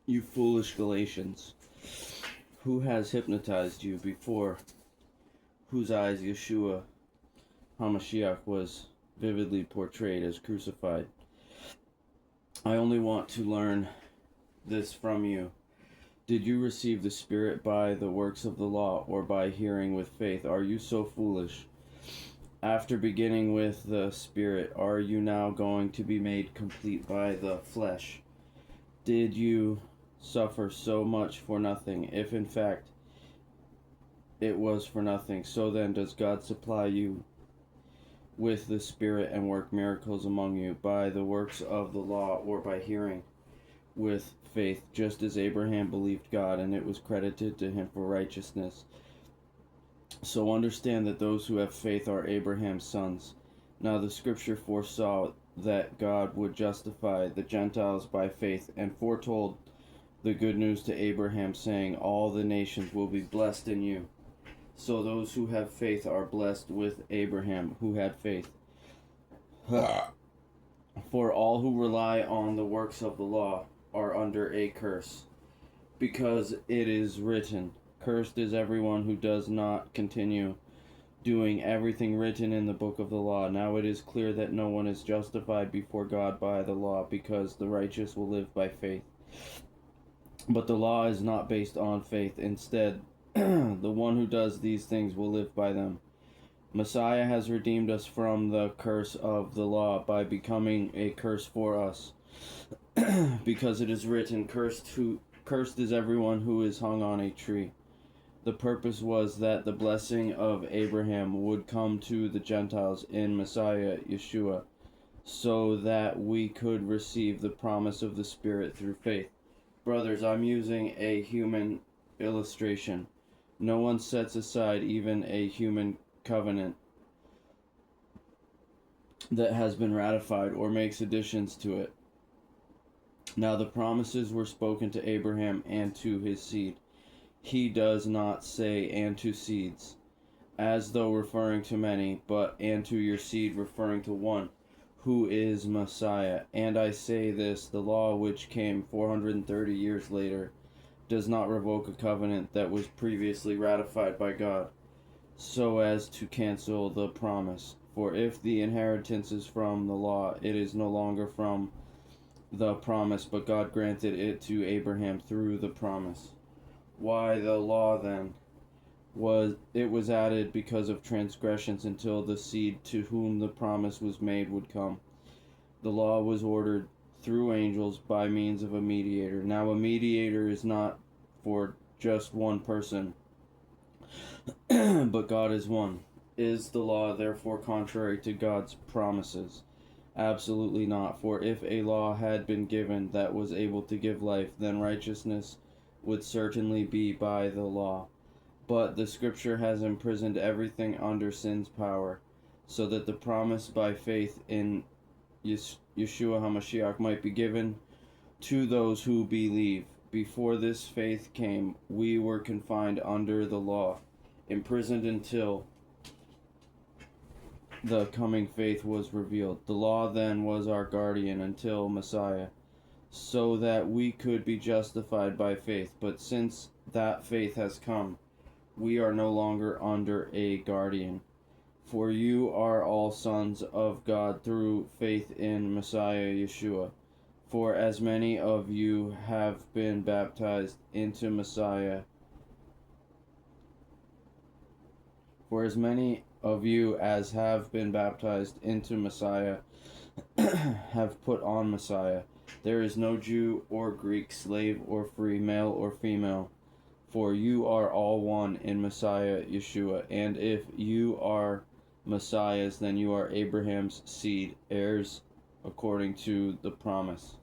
You foolish Galatians, who has hypnotized you before whose eyes Yeshua HaMashiach was vividly portrayed as crucified? I only want to learn this from you. Did you receive the Spirit by the works of the law, or by hearing with faith? Are you so foolish? After beginning with the Spirit, are you now going to be made complete by the flesh? Did you suffer so much for nothing, if in fact it was for nothing? So then does God supply you with the Spirit and work miracles among you by the works of the law, or by hearing with faith, just as Abraham believed God, and it was credited to him for righteousness? So understand that those who have faith are Abraham's sons. Now the scripture foresaw that God would justify the Gentiles by faith, and foretold the good news to Abraham, saying, all the nations will be blessed in you. So those who have faith are blessed with Abraham, who had faith. For all who rely on the works of the law are under a curse, because it is written, cursed is everyone who does not continue doing everything written in the book of the law. Now it is clear that no one is justified before God by the law, because the righteous will live by faith. But the law is not based on faith. Instead, the one who does these things will live by them. Messiah has redeemed us from the curse of the law by becoming a curse for us. Because it is written, cursed is everyone who is hung on a tree. The purpose was that the blessing of Abraham would come to the Gentiles in Messiah Yeshua, so that we could receive the promise of the Spirit through faith. Brothers, I'm using a human illustration. No one sets aside even a human covenant that has been ratified, or makes additions to it. Now the promises were spoken to Abraham and to his seed. He does not say, and to seeds, as though referring to many, but and to your seed, referring to one, who is Messiah. And I say this, the law, which came 430 years later, does not revoke a covenant that was previously ratified by God, so as to cancel the promise. For if the inheritance is from the law, it is no longer from the promise, but God granted it to Abraham through the promise. Why the law then? It was added because of transgressions, until the seed to whom the promise was made would come. The law was ordered through angels by means of a mediator. Now a mediator is not for just one person, but God is one. Is the law therefore contrary to God's promises? Absolutely not. For if a law had been given that was able to give life, then righteousness would certainly be by the law. But the scripture has imprisoned everything under sin's power, so that the promise by faith in Yeshua HaMashiach might be given to those who believe. Before this faith came, we were confined under the law, imprisoned until the coming faith was revealed. The law then was our guardian until Messiah, so that we could be justified by faith. But since that faith has come, we are no longer under a guardian. For you are all sons of God through faith in Messiah Yeshua. For as many of you have been baptized into Messiah, for as many of you as have been baptized into Messiah have put on Messiah. There is no Jew or Greek, slave or free, male or female, for you are all one in Messiah Yeshua. And if you are Messiah's, then you are Abraham's seed, heirs according to the promise.